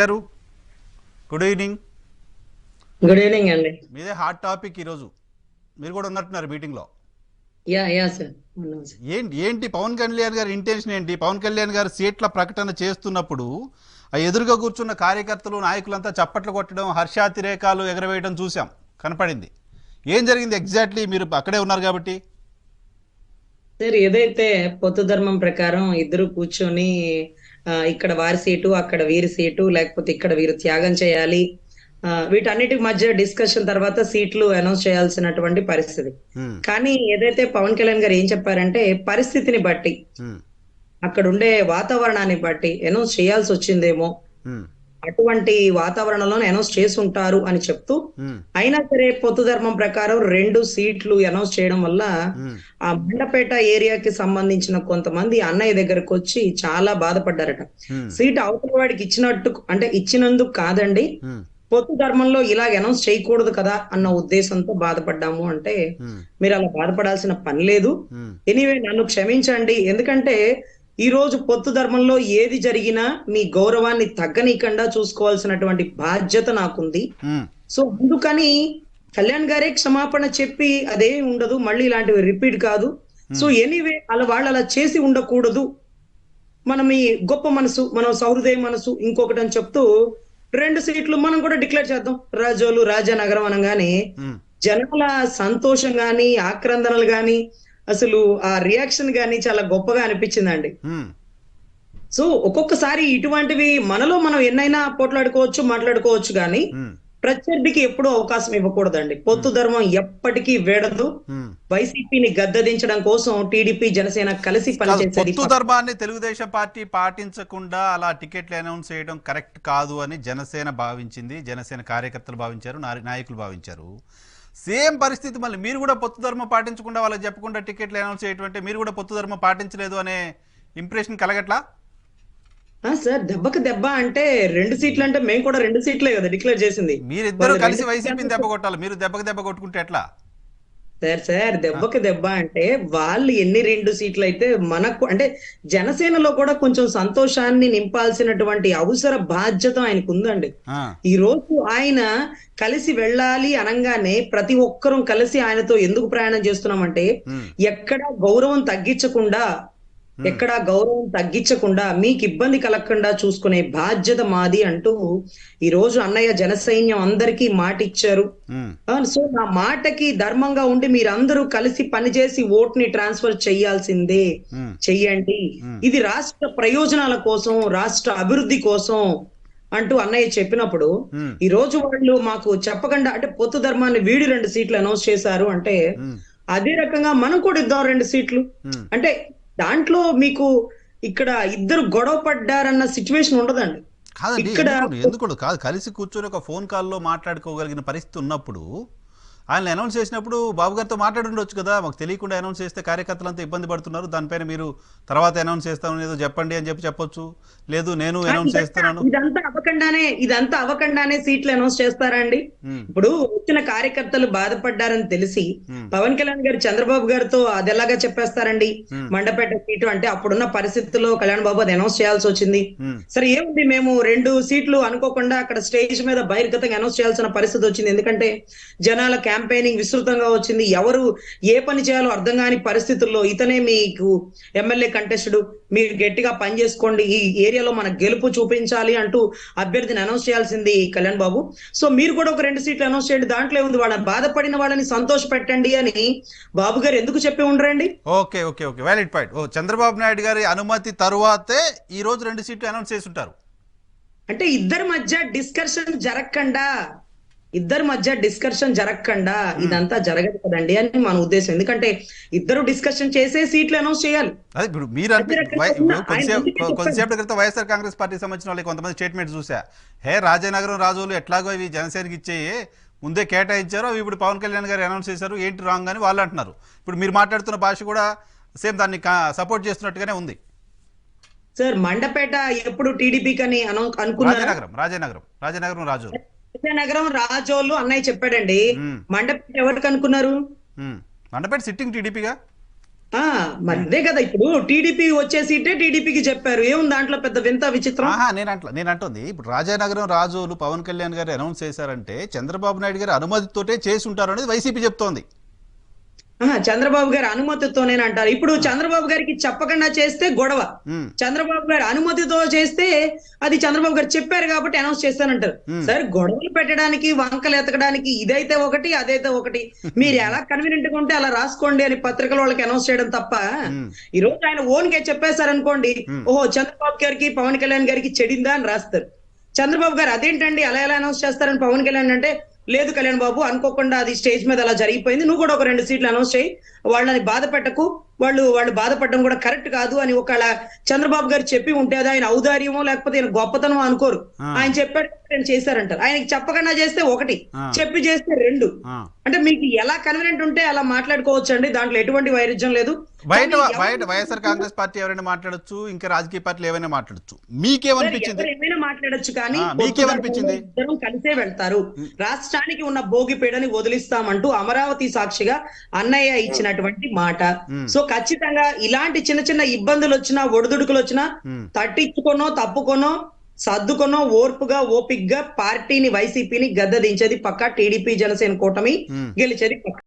గారు good evening. Good evening అండి. మీదే హాట్ టాపిక్ ఈరోజు. మీరు కూడా ఉన్నట్టున్నారు మీటింగ్లో. Yeah sir. ఉన్నాం సార్. ఏంటి ఏంటి పవన్ కళ్యాణ్ గారి ఇంటెన్షన్ ఏంటి? పవన్ కళ్యాణ్ గారు సీట్ల ప్రకటన చేస్తున్నప్పుడు ఆ ఎదురుగా కూర్చున్న కార్యకర్తలు నాయకులంతా చప్పట్లు కొట్టడం, హర్షాతిరేకాలు ఎగరవేయడం చూసాం, కనపడింది. ఏం జరిగింది ఎగ్జాక్ట్లీ? మీరు అక్కడే ఉన్నారు కాబట్టి. సార్, ఏదైతే పొత్తు ధర్మం ప్రకారం ఇద్దరు కూర్చొని ఇక్కడ వారి సీటు, అక్కడ వీరి సీటు, లేకపోతే ఇక్కడ వీరు త్యాగం చేయాలి, వీటన్నిటి మధ్య డిస్కషన్ తర్వాత సీట్లు అనౌన్స్ చేయాల్సినటువంటి పరిస్థితి. కానీ ఏదైతే పవన్ కళ్యాణ్ గారు ఏం చెప్పారంటే, పరిస్థితిని బట్టి, అక్కడ ఉండే వాతావరణాన్ని బట్టి అనౌన్స్ చేయాల్సి వచ్చిందేమో, అటువంటి వాతావరణంలో అనౌన్స్ చేసి ఉంటారు అని చెప్తూ, అయినా సరే పొత్తు ధర్మం ప్రకారం 2 సీట్లు అనౌన్స్ చేయడం వల్ల ఆ మండపేట ఏరియాకి సంబంధించిన కొంతమంది అన్నయ్య దగ్గరకు వచ్చి చాలా బాధపడ్డారట. సీట్ అవతల వాడికి ఇచ్చినట్టు, అంటే ఇచ్చినందుకు కాదండి, పొత్తు ధర్మంలో ఇలా అనౌన్స్ చేయకూడదు కదా అన్న ఉద్దేశంతో బాధపడ్డాము అంటే, మీరు అలా బాధపడాల్సిన పని లేదు. ఎనీవే, నన్ను క్షమించండి. ఎందుకంటే ఈ రోజు పొత్తు ధర్మంలో ఏది జరిగినా మీ గౌరవాన్ని తగ్గనీయకుండా చూసుకోవాల్సినటువంటి బాధ్యత నాకుంది. సో అందుకని కళ్యాణ్ గారే క్షమాపణ చెప్పి అదే ఉండదు, మళ్ళీ ఇలాంటివి రిపీట్ కాదు. సో ఎనీవే, వాళ్ళు అలా చేసి ఉండకూడదు. మనం ఈ గొప్ప మనసు, మనం సహృదయ మనసు ఇంకొకటి అని చెప్తూ 2 సీట్లు మనం కూడా డిక్లేర్ చేద్దాం. రాజోలు రాజానగరం అనగానే జనాల సంతోషం గాని, ఆక్రందనలు గాని, అసలు ఆ రియాక్షన్ గాని చాలా గొప్పగా అనిపించిందండి. సో ఒక్కొక్కసారి ఇటువంటివి మనలో మనం ఎన్నైనా పోట్లాడుకోవచ్చు, మాట్లాడుకోవచ్చు, కానీ ప్రత్యర్థికి ఎప్పుడూ అవకాశం ఇవ్వకూడదండి. పొత్తు ధర్మం ఎప్పటికీ వేడదు. వైసీపీని గద్దదించడం కోసం టీడీపీ జనసేన కలిసి పనిచేసేది. పొత్తు ధర్మాన్ని తెలుగుదేశం పార్టీ పాటించకుండా అలా టికెట్లు అనౌన్స్ చేయడం కరెక్ట్ కాదు అని జనసేన భావించింది, జనసేన కార్యకర్తలు భావించారు, నాయకులు భావించారు. సేమ్ పరిస్థితి మళ్ళీ మీరు కూడా పొత్తు ధర్మం పాటించకుండా వాళ్ళకి చెప్పకుండా టికెట్లు అనౌన్స్ చేయటం, మీరు కూడా పొత్తు ధర్మం పాటించలేదు అనే ఇంప్రెషన్ కలగట్లా? సార్, దెబ్బకి దెబ్బ అంటే 2 సీట్లు అంటే మేము కూడా 2 సీట్లే కదా డిక్లేర్ చేసింది. మీరిద్దరు కలిసి వైసీపీని దెబ్బ కొట్టాలి, మీరు దెబ్బకి దెబ్బ కొట్టుకుంటే ఎట్లా? సార్, దెబ్బకి దెబ్బ అంటే వాళ్ళు ఎన్ని 2 సీట్లు అయితే మనకు, అంటే జనసేనలో కూడా కొంచెం సంతోషాన్ని నింపాల్సినటువంటి అవసర బాధ్యత ఆయనకు ఉందండి. ఈ రోజు ఆయన కలిసి వెళ్ళాలి అనగానే ప్రతి ఒక్కరూ కలిసి ఆయనతో ఎందుకు ప్రయాణం చేస్తున్నామంటే, ఎక్కడా గౌరవం తగ్గించకుండా మీకు ఇబ్బంది కలగకుండా చూసుకునే బాధ్యత మాది అంటూ ఈ రోజు అన్నయ్య జన సైన్యం అందరికీ మాట ఇచ్చారు. సో నా మాటకి ధర్మంగా ఉండి మీరందరూ కలిసి పనిచేసి ఓట్ని ట్రాన్స్ఫర్ చెయ్యాల్సిందే, చెయ్యండి. ఇది రాష్ట్ర ప్రయోజనాల కోసం, రాష్ట్ర అభివృద్ధి కోసం అంటూ అన్నయ్య చెప్పినప్పుడు, ఈ రోజు వాళ్ళు మాకు చెప్పకుండా, అంటే పొత్తు ధర్మాన్ని వీడి 2 సీట్లు అనౌన్స్ చేశారు అంటే, అదే రకంగా మనం కూడా ఇద్దాం 2 సీట్లు అంటే, దాంట్లో మీకు ఇక్కడ ఇద్దరు గొడవ పడ్డారన్న సిచ్యువేషన్ ఉండదండి. కాదండి, ఎందుకు కాదు, కలిసి కూర్చొని ఒక ఫోన్ కాల్లో మాట్లాడుకోగలిగిన పరిస్థితి ఉన్నప్పుడు ఆయన అనౌన్స్ చేసినప్పుడు బాబు గారితో మాట్లాడుండొచ్చు కదా. మాకు తెలియకుండా అనౌన్స్ చేస్తే కార్యకర్తలంతా ఇబ్బంది పడుతున్నారు, దానిపైన మీరు తర్వాత అనౌన్స్ చేస్తామని ఏదో చెప్పండి అని చెప్పొచ్చు. లేదు నేను అనౌన్స్ చేస్తున్నాను, ఇదంతా అవ్వకుండానే సీట్లు అనౌన్స్ చేస్తారండి. ఇప్పుడు వచ్చిన కార్యకర్తలు బాధపడ్డారని తెలిసి పవన్ కళ్యాణ్ గారు చంద్రబాబు గారితో అది ఎలాగా చెప్పేస్తారండి మండపేట సీటు అంటే? అప్పుడున్న పరిస్థితుల్లో కళ్యాణ్ బాబు అది అనౌన్స్ చేయాల్సి వచ్చింది. సరే, ఏముంది, మేము 2 సీట్లు అనుకోకుండా అక్కడ స్టేజ్ మీద బహిర్గతంగా అనౌన్స్ చేయాల్సిన పరిస్థితి వచ్చింది. ఎందుకంటే జనాల క్యాంపెయినింగ్ విస్తృతంగా వచ్చింది. ఎవరు ఏ పని చేయాలో అర్థం కాని పరిస్థితుల్లో ఇతనే మీకు ఎమ్మెల్యే కంటెస్టెడ్, మీరు గట్టిగా పని చేసుకోండి, ఈ ఏరియాలో మన గెలుపు చూపించాలి అంటూ అభ్యర్థిని అనౌన్స్ చేయాల్సింది కళ్యాణ్ బాబు. సో మీరు కూడా ఒక 2 సీట్లు అనౌన్స్ చేయండి, దాంట్లో ఉంది, వాళ్ళని బాధపడిన వాళ్ళని సంతోష పెట్టండి అని బాబు గారు ఎందుకు చెప్పి ఉండరండి? Okay okay okay valid point. Chandrababu Naidu గారి అనుమతి తరువాతే ఈ రోజు 2 సీట్లు అనౌన్స్ చేసి ఉంటారు. అంటే ఇద్దరి మధ్య డిస్కషన్ జరగకుండా ఇదంతా జరగదు కదండి అని మన ఉద్దేశం. ఎందుకంటే ఇద్దరు డిస్కషన్ చేసే సీట్లు అనౌన్స్ చేయాలి. అదే ఇప్పుడు మీరు కొంతసేపటి క్రితం వైఎస్ఆర్ కాంగ్రెస్ పార్టీకి సంబంధించిన వాళ్ళకి కొంతమంది స్టేట్మెంట్ చూసా, రాజానగరం రాజోలు ఎట్లాగో ఇవి జనసేనకి ఇచ్చేయి, ముందే కేటాయించారు, అవి ఇప్పుడు పవన్ కళ్యాణ్ గారు అనౌన్స్ చేశారు, ఏంటి రాంగ్ అని వాళ్ళు అంటున్నారు. ఇప్పుడు మీరు మాట్లాడుతున్న భాష కూడా సేమ్ దాన్ని సపోర్ట్ చేస్తున్నట్టుగానే ఉంది. సార్, మండపేట ఎప్పుడు టీడీపీ కని అనుకున్నారు? రాజానగరం రాజోలు, విజయనగరం రాజోలు అన్నయ్య చెప్పాడండి. మండపేట ఎవరికి అనుకున్నారు? మండపేట సిట్టింగ్ టీడీపీగా. మరి అదే కదా ఇప్పుడు టీడీపీ వచ్చే సీటే టీడీపీకి చెప్పారు, ఏముంది దాంట్లో పెద్ద వింత విచిత్రం? ఆహా, నేను అంటుంది ఇప్పుడు రాజానగరం రాజులు పవన్ కళ్యాణ్ గారు అనౌన్స్ చేశారంటే చంద్రబాబు నాయుడు గారి అనుమతితోటే చేసి ఉంటారు అనేది వైసీపీ చెప్తోంది. చంద్రబాబు గారి అనుమతితోనేనంటారు. ఇప్పుడు చంద్రబాబు గారికి చెప్పకుండా చేస్తే గొడవ, చంద్రబాబు గారి అనుమతితో చేస్తే అది చంద్రబాబు గారు చెప్పారు కాబట్టి అనౌన్స్ చేస్తానంటారు. సరే, గొడవలు పెట్టడానికి వంకలు ఎతకడానికి ఇదైతే ఒకటి అదైతే ఒకటి, మీరు ఎలా కన్వీనియంట్ గా ఉంటే అలా రాసుకోండి అని పత్రికల వాళ్ళకి అనౌన్స్ చేయడం తప్ప, ఈ రోజు ఆయన ఓన్ గా చెప్పేశారనుకోండి, ఓహో చంద్రబాబు గారికి పవన్ కళ్యాణ్ గారికి చెడిందా అని రాస్తారు. చంద్రబాబు గారు అదేంటండి అలా ఎలా అనౌన్స్ చేస్తారని పవన్ కళ్యాణ్ అంటే, లేదు కళ్యాణ్ బాబు అనుకోకుండా అది స్టేజ్ మీద అలా జరిగిపోయింది, నువ్వు కూడా ఒక 2 సీట్లు అనౌన్స్ చేయి, వాళ్ళని బాధ పెట్టకు, వాళ్ళు బాధపడడం కూడా కరెక్ట్ కాదు అని ఒకవేళ చంద్రబాబు గారు చెప్పి ఉంటే అది ఆయన ఔదార్యమో లేకపోతే ఆయన గొప్పతనమో అనుకోరు. ఆయన చెప్పాడు ఆయన చేశారంటారు. ఆయనకి చెప్పకుండా చేస్తే ఒకటి, చెప్పి చేస్తే 2. అంటే మీకు ఎలా కన్వీనియంట్ ఉంటే అలా మాట్లాడుకోవచ్చు అండి, దాంట్లో ఎటువంటి వైరుధ్యం లేదు. బయట వైఎస్ఆర్ కాంగ్రెస్ పార్టీ ఎవరైనా మాట్లాడొచ్చు, ఇంకా రాజకీయ పార్టీలు ఏమైనా మాట్లాడొచ్చు, మీకేమనిపించింది? ఏమైనా మాట్లాడొచ్చు, కానీ మీకేమనిపించింది? ఇద్దరం కలిసే వెళ్తారు, రాష్ట్రానికి ఉన్న భోగి పీడని వదిలిస్తామంటూ అమరావతి సాక్షిగా అన్నయ్య ఇచ్చినటువంటి మాట. సో ఖచ్చితంగా ఇలాంటి చిన్న చిన్న ఇబ్బందులు వచ్చినా, ఒడిదుడుకులు వచ్చినా తట్టించుకోనో తప్పుకోనో సర్దుకోనో ఓర్పుగా ఓపిగ్గా పార్టీని వైసీపీని గద్దె దించేది పక్కా, టీడీపీ జనసేన కూటమి గెలిచేది పక్కా.